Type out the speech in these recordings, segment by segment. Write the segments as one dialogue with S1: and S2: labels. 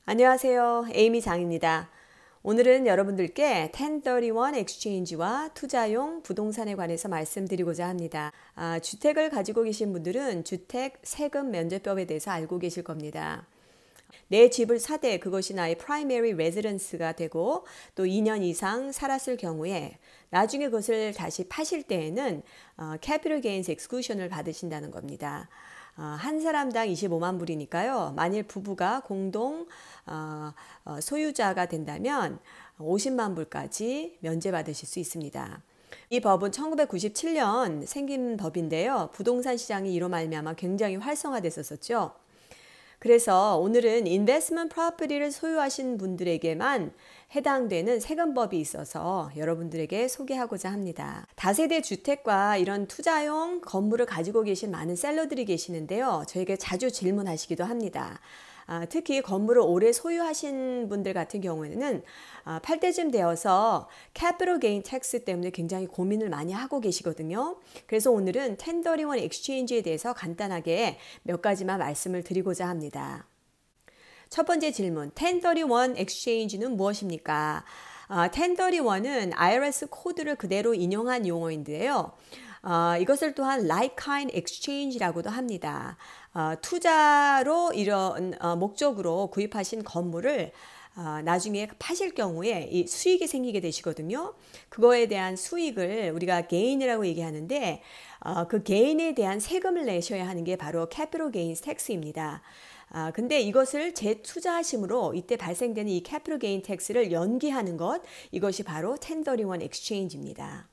S1: 안녕하세요. 에이미 장입니다. 오늘은 여러분들께 1031 엑스체인지와 투자용 부동산에 관해서 말씀드리고자 합니다. 주택을 가지고 계신 분들은 주택 세금 면제법에 대해서 알고 계실 겁니다. 내 집을 사되 그것이 나의 프라이머리 레지던스가 되고 또 2년 이상 살았을 경우에 나중에 그것을 다시 파실 때에는 캐피털 게인스 엑스클루션을 받으신다는 겁니다. 한 사람당 25만 불이니까요. 만일 부부가 공동 소유자가 된다면 50만 불까지 면제받으실 수 있습니다. 이 법은 1997년 생긴 법인데요. 부동산 시장이 이로 말미암아 굉장히 활성화됐었죠. 그래서 오늘은 인베스트먼트 프로퍼티를 소유하신 분들에게만 해당되는 세금법이 있어서 여러분들에게 소개하고자 합니다. 다세대 주택과 이런 투자용 건물을 가지고 계신 많은 셀러들이 계시는데요. 저에게 자주 질문하시기도 합니다. 특히 건물을 오래 소유하신 분들 같은 경우에는 팔 때쯤 되어서 캐피털 게인 텍스 때문에 굉장히 고민을 많이 하고 계시거든요. 그래서 오늘은 1031 엑스체인지에 대해서 간단하게 몇 가지만 말씀을 드리고자 합니다. 첫 번째 질문, 1031 엑스체인지는 무엇입니까? 1031은 IRS 코드를 그대로 인용한 용어인데요. 이것을 또한 like kind exchange라고도 합니다. 투자로 이런 목적으로 구입하신 건물을 나중에 파실 경우에 이 수익이 생기게 되시거든요. 그거에 대한 수익을 우리가 gain이라고 얘기하는데 그 gain에 대한 세금을 내셔야 하는 게 바로 capital gains tax입니다. 근데 이것을 재투자하심으로 이때 발생되는 이 capital gain tax를 연기하는 것, 이것이 바로 1031 exchange입니다.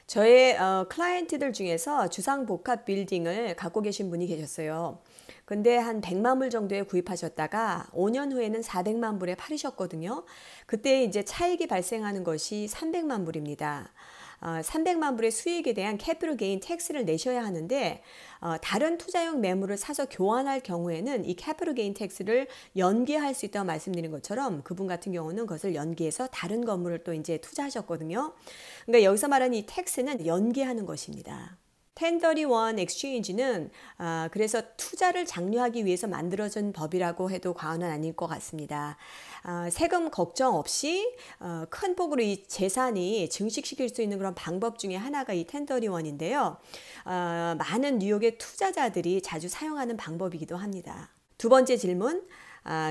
S1: 저의 클라이언트들 중에서 주상복합 빌딩을 갖고 계신 분이 계셨어요. 근데 한 100만 불 정도에 구입하셨다가 5년 후에는 400만 불에 팔으셨거든요. 그때 이제 차익이 발생하는 것이 300만 불입니다. 300만 불의 수익에 대한 캐피털 게인 텍스를 내셔야 하는데 다른 투자용 매물을 사서 교환할 경우에는 이 캐피털 게인 텍스를 연기할 수 있다고 말씀드린 것처럼 그분 같은 경우는 그것을 연기해서 다른 건물을 또 이제 투자하셨거든요. 그러니까 여기서 말하는 이 텍스는 연기하는 것입니다. 1031 엑스체인지는 그래서 투자를 장려하기 위해서 만들어진 법이라고 해도 과언은 아닐 것 같습니다. 세금 걱정 없이 큰 폭으로 이 재산이 증식시킬 수 있는 그런 방법 중에 하나가 이 1031인데요. 많은 뉴욕의 투자자들이 자주 사용하는 방법이기도 합니다. 두 번째 질문,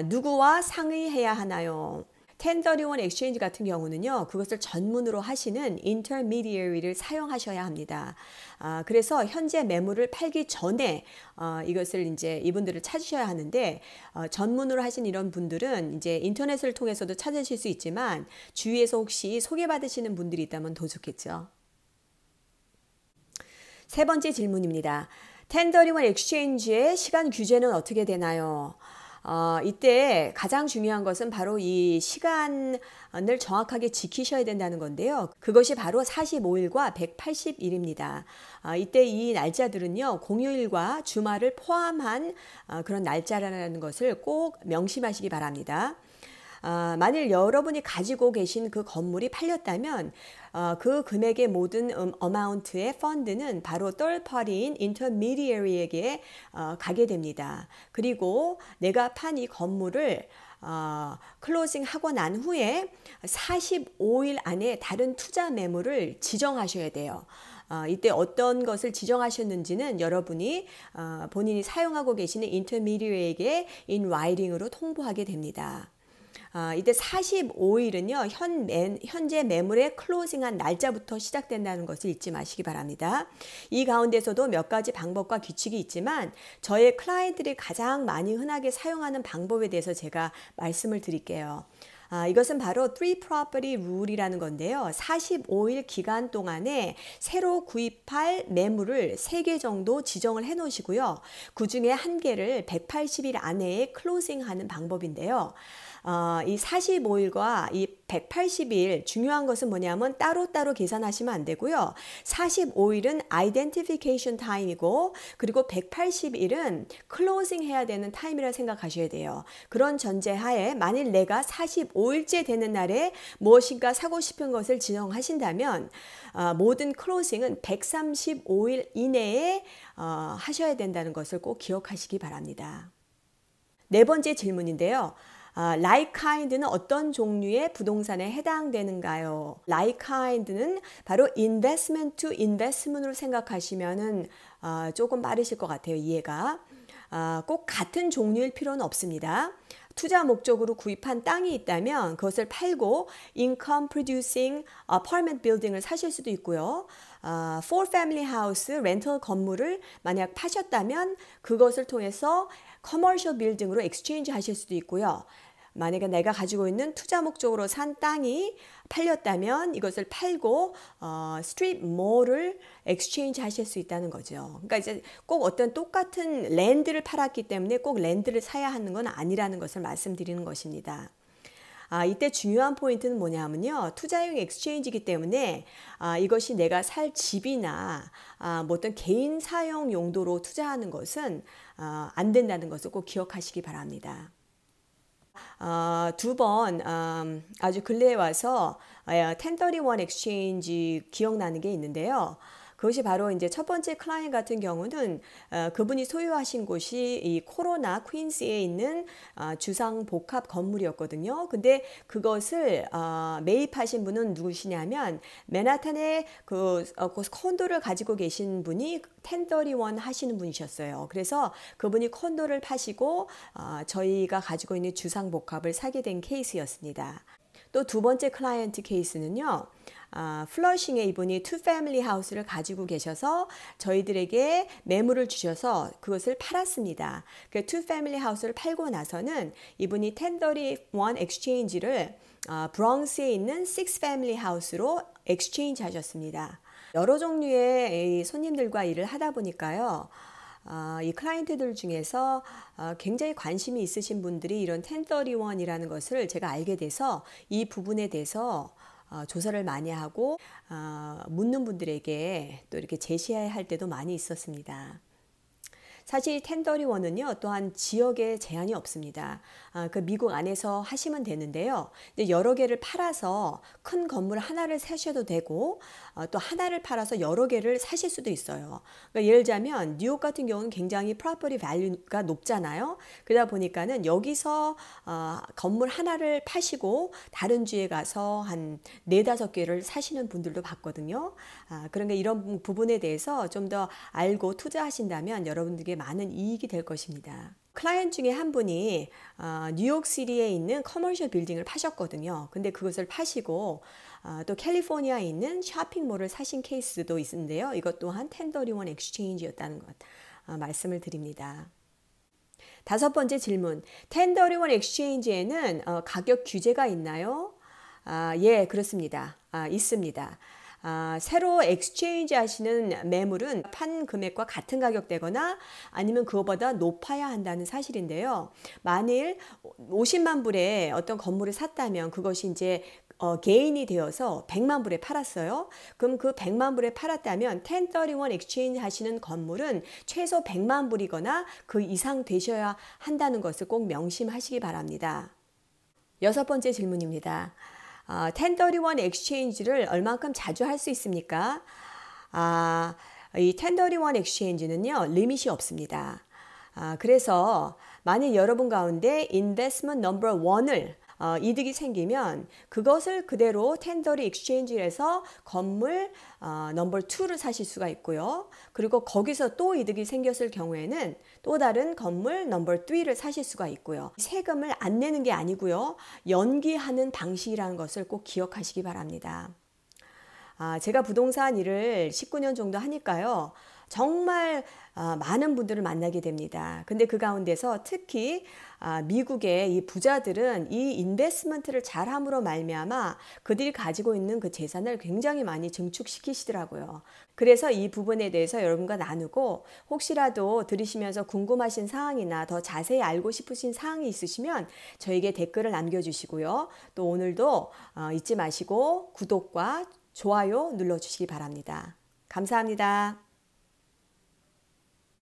S1: 누구와 상의해야 하나요? 1031 엑스체인지 같은 경우는요, 그것을 전문으로 하시는 intermediary를 사용하셔야 합니다. 그래서 현재 매물을 팔기 전에 이것을 이제 이분들을 찾으셔야 하는데 전문으로 하신 이런 분들은 이제 인터넷을 통해서도 찾으실 수 있지만 주위에서 혹시 소개받으시는 분들이 있다면 더 좋겠죠. 세 번째 질문입니다. 1031 엑스체인지의 시간 규제는 어떻게 되나요? 이때 가장 중요한 것은 바로 이 시간을 정확하게 지키셔야 된다는 건데요. 그것이 바로 45일과 180일입니다. 이때 이 날짜들은요, 공휴일과 주말을 포함한 그런 날짜라는 것을 꼭 명심하시기 바랍니다. 만일 여러분이 가지고 계신 그 건물이 팔렸다면 그 금액의 모든 어마운트의 펀드는 바로 third party인 intermediary에게 가게 됩니다. 그리고 내가 판 이 건물을 클로징 하고 난 후에 45일 안에 다른 투자 매물을 지정하셔야 돼요. 이때 어떤 것을 지정하셨는지는 여러분이 본인이 사용하고 계시는 intermediary에게 in writing으로 통보하게 됩니다. 이때 45일은요, 현재 매물의 클로징한 날짜부터 시작된다는 것을 잊지 마시기 바랍니다. 이 가운데서도 몇 가지 방법과 규칙이 있지만 저의 클라이언트들이 가장 많이 흔하게 사용하는 방법에 대해서 제가 말씀을 드릴게요. 이것은 바로 3 property rule이라는 건데요. 45일 기간 동안에 새로 구입할 매물을 3개 정도 지정을 해 놓으시고요. 그 중에 1개를 180일 안에 클로징하는 방법인데요. 이 45일과 이 180일 중요한 것은 뭐냐면 따로따로 계산하시면 안 되고요. 45일은 identification time이고 그리고 180일은 closing 해야 되는 타임이라 생각하셔야 돼요. 그런 전제하에 만일 내가 45일째 되는 날에 무엇인가 사고 싶은 것을 지정하신다면 모든 클로징은 135일 이내에 하셔야 된다는 것을 꼭 기억하시기 바랍니다. 네 번째 질문인데요. like kind는 어떤 종류의 부동산에 해당되는가요? like kind는 바로 investment to investment으로 생각하시면은 조금 빠르실 것 같아요. 이해가. 꼭 같은 종류일 필요는 없습니다. 투자 목적으로 구입한 땅이 있다면 그것을 팔고 income producing apartment building을 사실 수도 있고요. for family house 렌털 건물을 만약 파셨다면 그것을 통해서 commercial building으로 exchange 하실 수도 있고요. 만약에 내가 가지고 있는 투자 목적으로 산 땅이 팔렸다면 이것을 팔고 스트리트 몰을 엑스체인지 하실 수 있다는 거죠. 그러니까 이제 꼭 어떤 똑같은 랜드를 팔았기 때문에 꼭 랜드를 사야 하는 건 아니라는 것을 말씀드리는 것입니다. 이때 중요한 포인트는 뭐냐면요. 투자용 엑스체인지이기 때문에 이것이 내가 살 집이나 뭐 어떤 개인 사용 용도로 투자하는 것은 안 된다는 것을 꼭 기억하시기 바랍니다. 두 번 아주 근래에 와서 1031 엑스체인지 기억나는 게 있는데요. 그것이 바로 이제 첫 번째 클라이언트 같은 경우는 그분이 소유하신 곳이 이 코로나 퀸스에 있는 주상 복합 건물이었거든요. 근데 그것을 매입하신 분은 누구시냐면 맨하탄에 그 콘도를 가지고 계신 분이 1031 하시는 분이셨어요. 그래서 그분이 콘도를 파시고 저희가 가지고 있는 주상 복합을 사게 된 케이스였습니다. 또 두 번째 클라이언트 케이스는요. 플러싱에 이분이 투 패밀리 하우스를 가지고 계셔서 저희들에게 매물을 주셔서 그것을 팔았습니다. 그 투 패밀리 하우스를 팔고 나서는 이분이 1031 엑스체인지를 브롱스에 있는 6 패밀리 하우스로 엑스체인지 하셨습니다. 여러 종류의 손님들과 일을 하다 보니까요. 이 클라이언트들 중에서 굉장히 관심이 있으신 분들이 이런 1031이라는 것을 제가 알게 돼서 이 부분에 대해서 조사를 많이 하고 묻는 분들에게 또 이렇게 제시할 때도 많이 있었습니다. 사실 1031은요 또한 지역에 제한이 없습니다. 그 미국 안에서 하시면 되는데요. 여러 개를 팔아서 큰 건물 하나를 사셔도 되고 또 하나를 팔아서 여러 개를 사실 수도 있어요. 그러니까 예를 들자면 뉴욕 같은 경우는 굉장히 프로퍼티 밸류가 높잖아요. 그러다 보니까는 여기서 건물 하나를 파시고 다른 주에 가서 한 4-5개를 사시는 분들도 봤거든요. 그러니까 이런 부분에 대해서 좀 더 알고 투자하신다면 여러분들에게 많은 이익이 될 것입니다. 클라이언트 중에 한 분이 뉴욕시티에 있는 커머셜 빌딩을 파셨거든요. 근데 그것을 파시고 또 캘리포니아에 있는 쇼핑몰을 사신 케이스도 있는데요. 이것 또한 1031 엑스체인지였다는 것 말씀을 드립니다. 다섯 번째 질문. 1031 엑스체인지에는 가격 규제가 있나요? 예, 그렇습니다. 있습니다. 새로 엑스체인지 하시는 매물은 판 금액과 같은 가격대거나 아니면 그거보다 높아야 한다는 사실인데요. 만일 50만 불에 어떤 건물을 샀다면 그것이 이제 개인이 되어서 100만 불에 팔았어요. 그럼 그 100만 불에 팔았다면 1031 엑스체인지 하시는 건물은 최소 100만 불이거나 그 이상 되셔야 한다는 것을 꼭 명심하시기 바랍니다. 여섯 번째 질문입니다. 1031 엑스체인지를 얼만큼 자주 할 수 있습니까? 이 1031 엑스체인지는요, 리밋이 없습니다. 그래서 만약 여러분 가운데 인베스트먼트 넘버 1을 이득이 생기면 그것을 그대로 1031 엑스체인지에서 건물 넘버 2를 사실 수가 있고요. 그리고 거기서 또 이득이 생겼을 경우에는 또 다른 건물 넘버 3를 사실 수가 있고요. 세금을 안 내는 게 아니고요. 연기하는 방식이라는 것을 꼭 기억하시기 바랍니다. 제가 부동산 일을 19년 정도 하니까요. 정말 많은 분들을 만나게 됩니다. 근데 그 가운데서 특히 미국의 이 부자들은 이 인베스트먼트를 잘함으로 말미암아 그들이 가지고 있는 그 재산을 굉장히 많이 증축시키시더라고요. 그래서 이 부분에 대해서 여러분과 나누고 혹시라도 들으시면서 궁금하신 사항이나 더 자세히 알고 싶으신 사항이 있으시면 저에게 댓글을 남겨주시고요. 또 오늘도 잊지 마시고 구독과 좋아요 눌러주시기 바랍니다. 감사합니다.